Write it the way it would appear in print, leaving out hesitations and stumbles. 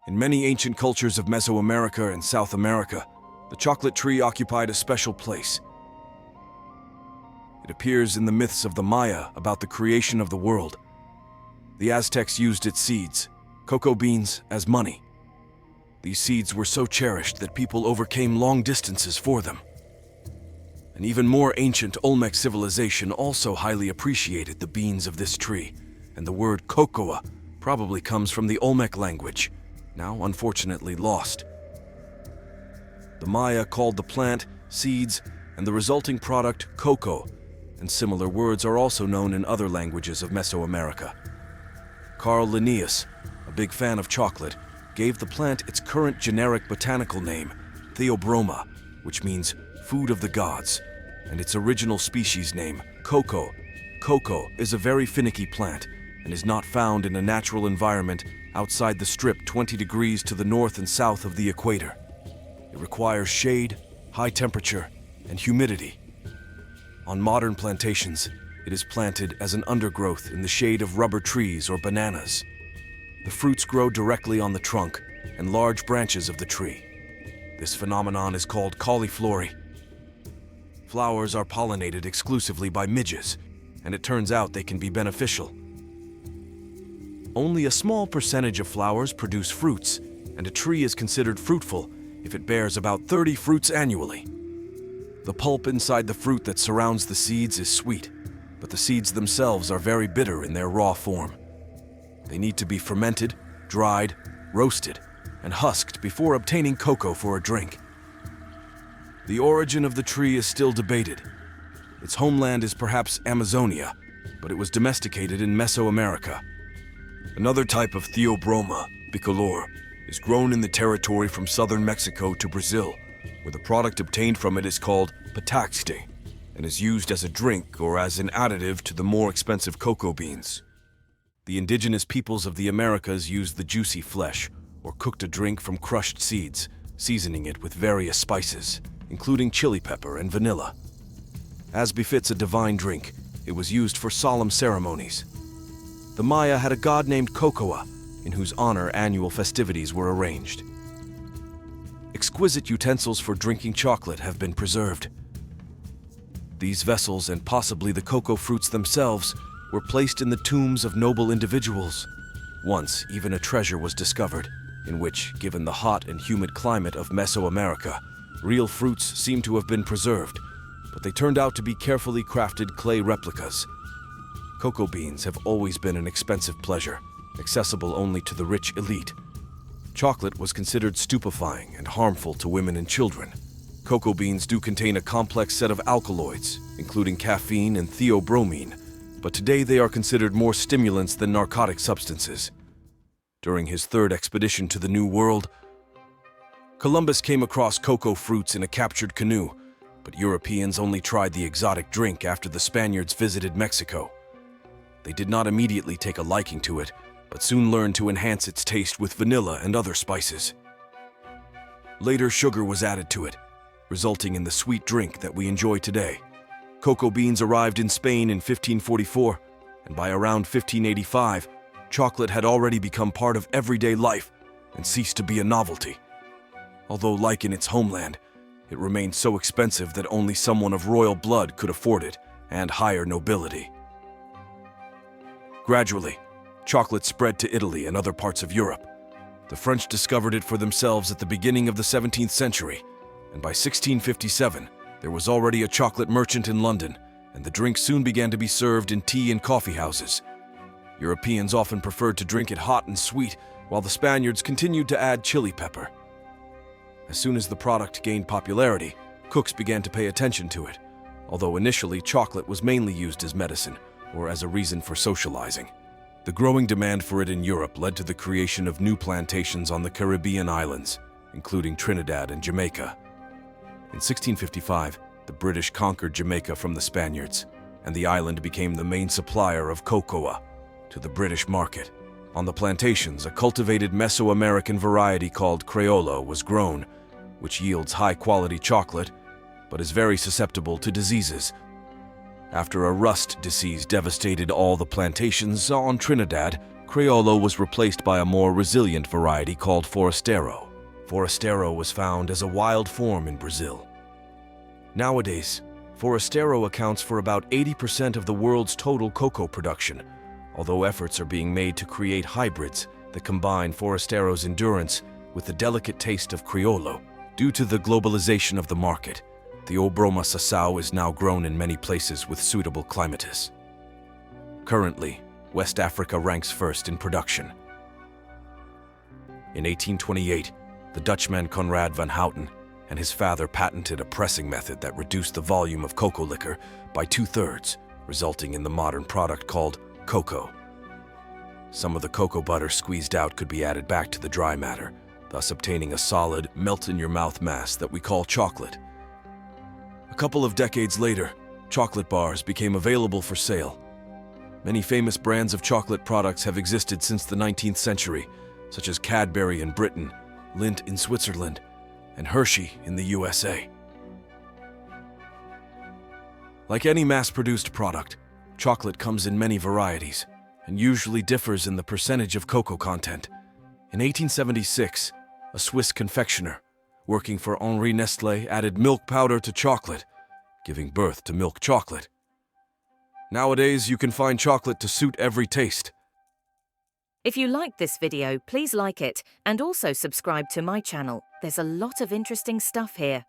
In many ancient cultures of Mesoamerica and South America, the chocolate tree occupied a special place. It appears in the myths of the Maya about the creation of the world. The Aztecs used its seeds, cocoa beans, as money. These seeds were so cherished that people overcame long distances for them. An even more ancient Olmec civilization also highly appreciated the beans of this tree, and the word cocoa probably comes from the Olmec language, now unfortunately lost. The Maya called the plant, seeds, and the resulting product cocoa, and similar words are also known in other languages of Mesoamerica. Carl Linnaeus, a big fan of chocolate, gave the plant its current generic botanical name, Theobroma, which means food of the gods, and its original species name, cocoa. Cocoa is a very finicky plant and is not found in a natural environment outside the strip 20 degrees to the north and south of the equator. It requires shade, high temperature, and humidity. On modern plantations, it is planted as an undergrowth in the shade of rubber trees or bananas. The fruits grow directly on the trunk and large branches of the tree. This phenomenon is called cauliflory. Flowers are pollinated exclusively by midges, and it turns out they can be beneficial. Only a small percentage of flowers produce fruits, and a tree is considered fruitful if it bears about 30 fruits annually. The pulp inside the fruit that surrounds the seeds is sweet, but the seeds themselves are very bitter in their raw form. They need to be fermented, dried, roasted, and husked before obtaining cocoa for a drink. The origin of the tree is still debated. Its homeland is perhaps Amazonia, but it was domesticated in Mesoamerica. Another type of Theobroma, bicolor, is grown in the territory from southern Mexico to Brazil, where the product obtained from it is called pataxte and is used as a drink or as an additive to the more expensive cocoa beans. The indigenous peoples of the Americas used the juicy flesh or cooked a drink from crushed seeds, seasoning it with various spices, including chili pepper and vanilla. As befits a divine drink, it was used for solemn ceremonies. The Maya had a god named Cocoa, in whose honor annual festivities were arranged. Exquisite utensils for drinking chocolate have been preserved. These vessels, and possibly the cocoa fruits themselves, were placed in the tombs of noble individuals. Once, even a treasure was discovered, in which, given the hot and humid climate of Mesoamerica, real fruits seem to have been preserved, but they turned out to be carefully crafted clay replicas. Cocoa beans have always been an expensive pleasure, accessible only to the rich elite. Chocolate was considered stupefying and harmful to women and children. Cocoa beans do contain a complex set of alkaloids, including caffeine and theobromine, but today they are considered more stimulants than narcotic substances. During his third expedition to the New World, Columbus came across cocoa fruits in a captured canoe, but Europeans only tried the exotic drink after the Spaniards visited Mexico. They did not immediately take a liking to it, but soon learned to enhance its taste with vanilla and other spices. Later, sugar was added to it, resulting in the sweet drink that we enjoy today. Cocoa beans arrived in Spain in 1544, and by around 1585, chocolate had already become part of everyday life and ceased to be a novelty. Although, like in its homeland, it remained so expensive that only someone of royal blood could afford it, and higher nobility. Gradually, chocolate spread to Italy and other parts of Europe. The French discovered it for themselves at the beginning of the 17th century, and by 1657, there was already a chocolate merchant in London, and the drink soon began to be served in tea and coffee houses. Europeans often preferred to drink it hot and sweet, while the Spaniards continued to add chili pepper. As soon as the product gained popularity, cooks began to pay attention to it, although initially chocolate was mainly used as medicine or as a reason for socializing. The growing demand for it in Europe led to the creation of new plantations on the Caribbean islands, including Trinidad and Jamaica. In 1655, the British conquered Jamaica from the Spaniards, and the island became the main supplier of cocoa to the British market. On the plantations, a cultivated Mesoamerican variety called Criollo was grown, which yields high-quality chocolate, but is very susceptible to diseases. After a rust disease devastated all the plantations on Trinidad, Criollo was replaced by a more resilient variety called Forastero. Forastero was found as a wild form in Brazil. Nowadays, Forastero accounts for about 80% of the world's total cocoa production, although efforts are being made to create hybrids that combine Forastero's endurance with the delicate taste of Criollo. Due to the globalization of the market, the Obroma Cacao is now grown in many places with suitable climates. Currently, West Africa ranks first in production. In 1828, the Dutchman Conrad van Houten and his father patented a pressing method that reduced the volume of cocoa liquor by 2/3, resulting in the modern product called cocoa. Some of the cocoa butter squeezed out could be added back to the dry matter, thus obtaining a solid, melt-in-your-mouth mass that we call chocolate. A couple of decades later, chocolate bars became available for sale. Many famous brands of chocolate products have existed since the 19th century, such as Cadbury in Britain, Lindt in Switzerland, and Hershey in the USA. Like any mass-produced product, chocolate comes in many varieties and usually differs in the percentage of cocoa content. In 1876, a Swiss confectioner working for Henri Nestlé added milk powder to chocolate, giving birth to milk chocolate. Nowadays, you can find chocolate to suit every taste. If you liked this video, please like it and also subscribe to my channel. There's a lot of interesting stuff here.